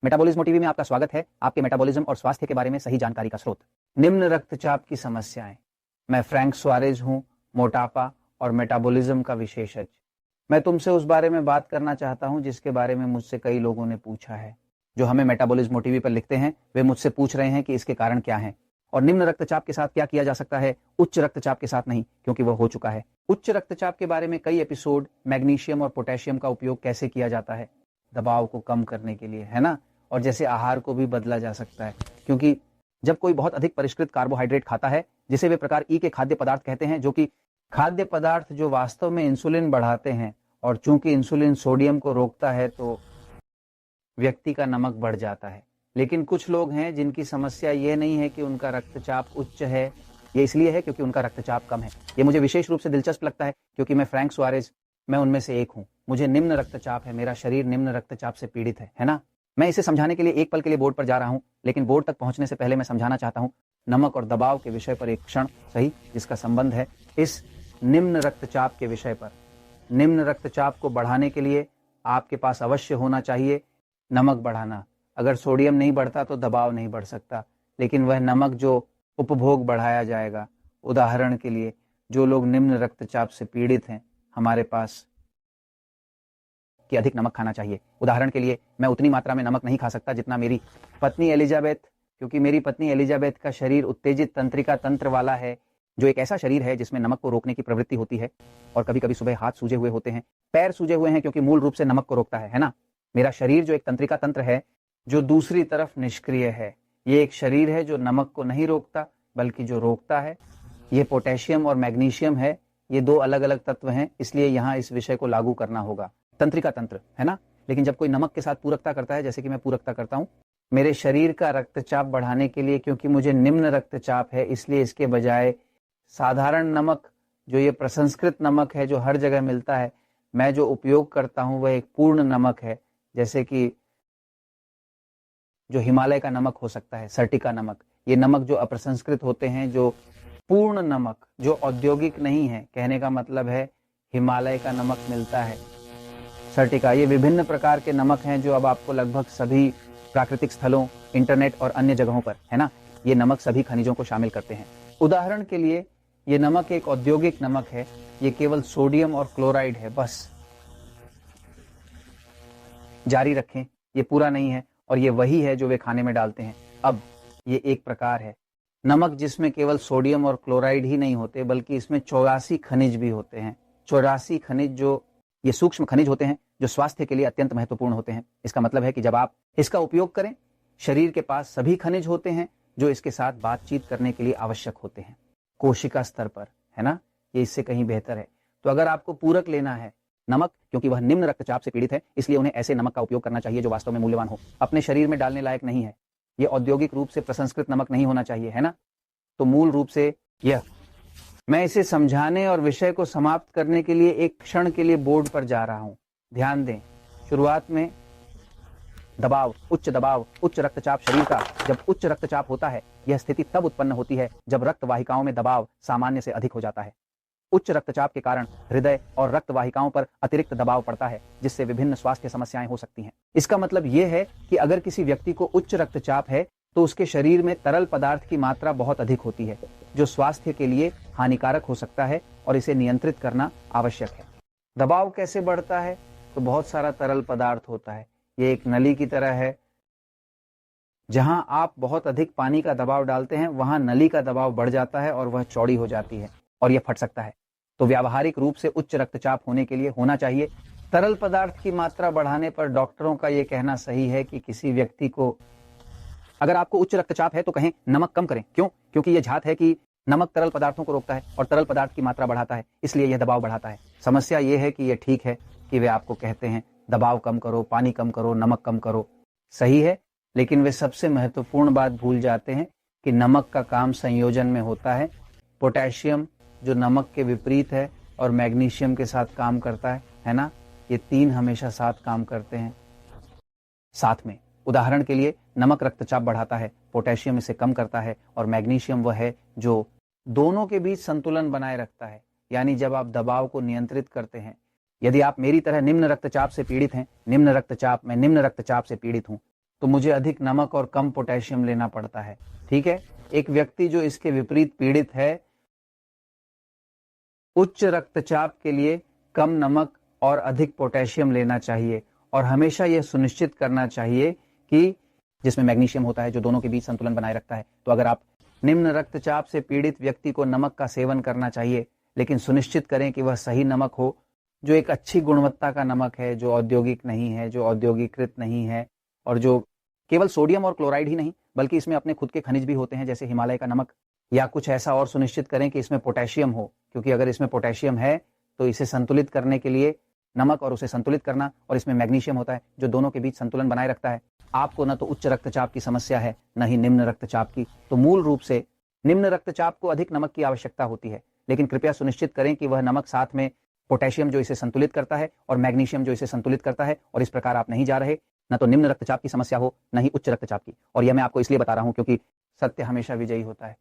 Metabolism TV में आपका स्वागत है, आपके मेटाबॉलिज्म और स्वास्थ्य के बारे में सही जानकारी का स्रोत। निम्न रक्तचाप की समस्याएं। मैं फ्रैंक सुआरेज हूं, मोटापा और मेटाबॉलिज्म का विशेषज्ञ। मैं तुमसे उस बारे में बात करना चाहता हूं जिसके बारे में मुझसे कई लोगों ने पूछा है। जो हमें मेटाबॉलिज्म टीवी पर लिखते हैं वे मुझसे पूछ रहे हैं कि इसके कारण क्या हैं और निम्न रक्तचाप के साथ क्या किया जा सकता है, उच्च रक्तचाप के साथ नहीं, क्योंकि वह हो चुका है। उच्च रक्तचाप के बारे में कई एपिसोड, मैग्नीशियम और पोटेशियम का उपयोग कैसे किया जाता है दबाव को कम करने के लिए, है ना, और जैसे आहार को भी बदला जा सकता है, क्योंकि जब कोई बहुत अधिक परिष्कृत कार्बोहाइड्रेट खाता है, जिसे वे प्रकार ई के खाद्य पदार्थ कहते हैं, जो कि खाद्य पदार्थ जो वास्तव में इंसुलिन बढ़ाते हैं, और चूंकि इंसुलिन सोडियम को रोकता है तो व्यक्ति का नमक बढ़ जाता है। लेकिन कुछ लोग हैं जिनकी समस्या ये नहीं है कि उनका रक्तचाप उच्च है, ये इसलिए है क्योंकि उनका रक्तचाप कम है। ये मुझे विशेष रूप से दिलचस्प लगता है क्योंकि मैं फ्रैंक सुआरेज, मैं उनमें से एक हूं। मुझे निम्न रक्तचाप है, मेरा शरीर निम्न रक्तचाप से पीड़ित है ना। मैं इसे समझाने के लिए एक पल के लिए बोर्ड पर जा रहा हूं, लेकिन बोर्ड तक पहुंचने से पहले मैं समझाना चाहता हूं नमक और दबाव के विषय पर एक क्षण, सही, जिसका संबंध है इस निम्न रक्तचाप के विषय पर। निम्न रक्तचाप को बढ़ाने के लिए आपके पास अवश्य होना चाहिए नमक बढ़ाना। अगर सोडियम नहीं बढ़ता तो दबाव नहीं बढ़ सकता, लेकिन वह नमक जो उपभोग बढ़ाया जाएगा। उदाहरण के लिए जो लोग निम्न रक्तचाप से पीड़ित हैं, हमारे पास कि अधिक नमक खाना चाहिए। उदाहरण के लिए मैं उतनी मात्रा में नमक नहीं खा सकता जितना मेरी पत्नी एलिजाबेथ, क्योंकि मेरी पत्नी एलिजाबेथ का शरीर उत्तेजित तंत्रिका तंत्र वाला है, जो एक ऐसा शरीर है जिसमें नमक को रोकने की प्रवृत्ति होती है। और कभी कभी सुबह हाथ सूजे हुए होते हैं, पैर सूजे हुए हैं, क्योंकि मूल रूप से नमक को रोकता है ना। मेरा शरीर जो एक तंत्रिका तंत्र है, जो दूसरी तरफ निष्क्रिय है, ये एक शरीर है जो नमक को नहीं रोकता बल्कि जो रोकता है। ये पोटेशियम और मैग्नीशियम है, ये दो अलग अलग तत्व हैं, इसलिए यहाँ इस विषय को लागू करना होगा। तंत्रिका तंत्र, है ना। लेकिन जब कोई नमक के साथ पूरकता करता है, जैसे कि मैं पूरकता करता हूं मेरे शरीर का रक्तचाप बढ़ाने के लिए, क्योंकि मुझे निम्न रक्तचाप है, इसलिए इसके बजाय साधारण नमक, जो ये प्रसंस्कृत नमक है जो हर जगह मिलता है, मैं जो उपयोग करता हूं वह एक पूर्ण नमक है, जैसे कि जो हिमालय का नमक हो सकता है, सर्टिका नमक। ये नमक जो अप्रसंस्कृत होते हैं, जो पूर्ण नमक, जो औद्योगिक नहीं है, कहने का मतलब है हिमालय का नमक मिलता है, सर्टिका। ये विभिन्न प्रकार के नमक हैं जो अब आपको लगभग सभी प्राकृतिक स्थलों, इंटरनेट और अन्य जगहों पर, है ना। ये नमक सभी खनिजों को शामिल करते हैं। उदाहरण के लिए ये नमक एक औद्योगिक नमक है, ये केवल सोडियम और क्लोराइड है, बस। जारी रखें, ये पूरा नहीं है, और ये वही है जो वे खाने में डालते हैं। अब ये एक प्रकार है नमक जिसमें केवल सोडियम और क्लोराइड ही नहीं होते, बल्कि इसमें 84 खनिज भी होते हैं। 84 खनिज, जो ये सूक्ष्म खनिज होते हैं, जो स्वास्थ्य के लिए अत्यंत महत्वपूर्ण होते हैं। इसका मतलब है कि जब आप इसका उपयोग करें, शरीर के पास सभी खनिज होते हैं जो इसके साथ बातचीत करने के लिए आवश्यक होते हैं, कोशिका स्तर पर, है ना। ये इससे कहीं बेहतर है। तो अगर आपको पूरक लेना है नमक, क्योंकि वह निम्न रक्तचाप से पीड़ित है, इसलिए उन्हें ऐसे नमक का उपयोग करना चाहिए जो वास्तव में मूल्यवान हो, अपने शरीर में डालने लायक नहीं है। यह औद्योगिक रूप से प्रसंस्कृत नमक नहीं होना चाहिए, है ना। तो मूल रूप से यह, मैं इसे समझाने और विषय को समाप्त करने के लिए एक क्षण के लिए बोर्ड पर जा रहा हूं। ध्यान दें, शुरुआत में दबाव, उच्च रक्तचाप शरीर का, जब उच्च रक्तचाप होता है, यह स्थिति तब उत्पन्न होती है जब रक्त वाहिकाओं में दबाव सामान्य से अधिक हो जाता है। उच्च रक्तचाप के कारण हृदय और रक्त वाहिकाओं पर अतिरिक्त दबाव पड़ता है, जिससे विभिन्न स्वास्थ्य समस्याएं हो सकती हैं। इसका मतलब यह है कि अगर किसी व्यक्ति को उच्च रक्तचाप है तो उसके शरीर में तरल पदार्थ की मात्रा बहुत अधिक होती है, जो स्वास्थ्य के लिए हानिकारक हो सकता है, और इसे नियंत्रित करना आवश्यक है। दबाव कैसे बढ़ता है? तो बहुत सारा तरल पदार्थ होता है। ये एक नली की तरह है। जहां आप बहुत अधिक पानी का दबाव डालते हैं, वहां नली का दबाव बढ़ जाता है और वह चौड़ी हो जाती है और यह फट सकता है। तो व्यावहारिक रूप से उच्च रक्तचाप होने के लिए होना चाहिए। तरल पदार्थ की मात्रा बढ़ाने पर डॉक्टरों का यह कहना सही है कि किसी व्यक्ति को, अगर आपको उच्च रक्तचाप है तो कहें नमक कम करें। क्यों? क्योंकि यह झात है कि नमक तरल पदार्थों को रोकता है और तरल पदार्थ की मात्रा बढ़ाता है, इसलिए यह दबाव बढ़ाता है। समस्या यह है कि यह ठीक है कि वे आपको कहते हैं दबाव कम करो, पानी कम करो, नमक कम करो, सही है, लेकिन वे सबसे महत्वपूर्ण बात भूल जाते हैं कि नमक का काम संयोजन में होता है। पोटेशियम जो नमक के विपरीत है और मैग्नीशियम के साथ काम करता है ना। ये तीन हमेशा साथ काम करते हैं, साथ में। उदाहरण के लिए नमक रक्तचाप बढ़ाता है, पोटेशियम इसे कम करता है, और मैग्नीशियम वह है जो दोनों के बीच संतुलन बनाए रखता है। यानी जब आप दबाव को नियंत्रित करते हैं, यदि आप मेरी तरह निम्न रक्तचाप से पीड़ित हैं, मैं निम्न रक्तचाप से पीड़ित हूं, तो मुझे अधिक नमक और कम पोटेशियम लेना पड़ता है। ठीक है, एक व्यक्ति जो इसके विपरीत पीड़ित है, उच्च रक्तचाप के लिए कम नमक और अधिक पोटेशियम लेना चाहिए और हमेशा यह सुनिश्चित करना चाहिए कि जिसमें मैग्नीशियम होता है जो दोनों के बीच संतुलन बनाए रखता है। तो अगर आप निम्न रक्तचाप से पीड़ित व्यक्ति को नमक का सेवन करना चाहिए, लेकिन सुनिश्चित करें कि वह सही नमक हो, जो एक अच्छी गुणवत्ता का नमक है, जो औद्योगिक नहीं है, जो औद्योगिकृत नहीं है और जो केवल सोडियम और क्लोराइड ही नहीं बल्कि इसमें अपने खुद के खनिज भी होते हैं, जैसे हिमालय का नमक या कुछ ऐसा। और सुनिश्चित करें कि इसमें पोटेशियम हो, क्योंकि अगर इसमें पोटेशियम है तो इसे संतुलित करने के लिए नमक और उसे संतुलित करना, और इसमें मैग्नीशियम होता है जो दोनों के बीच संतुलन बनाए रखता है। आपको न तो उच्च रक्तचाप की समस्या है, न ही निम्न रक्तचाप की। तो मूल रूप से निम्न रक्तचाप को अधिक नमक की आवश्यकता होती है, लेकिन कृपया सुनिश्चित करें कि वह नमक साथ में पोटेशियम जो इसे संतुलित करता है और मैग्नीशियम जो इसे संतुलित करता है, और इस प्रकार आप नहीं जा रहे न तो निम्न रक्तचाप की समस्या हो न ही उच्च रक्तचाप की। और यह मैं आपको इसलिए बता रहा हूं क्योंकि सत्य हमेशा विजयी होता है।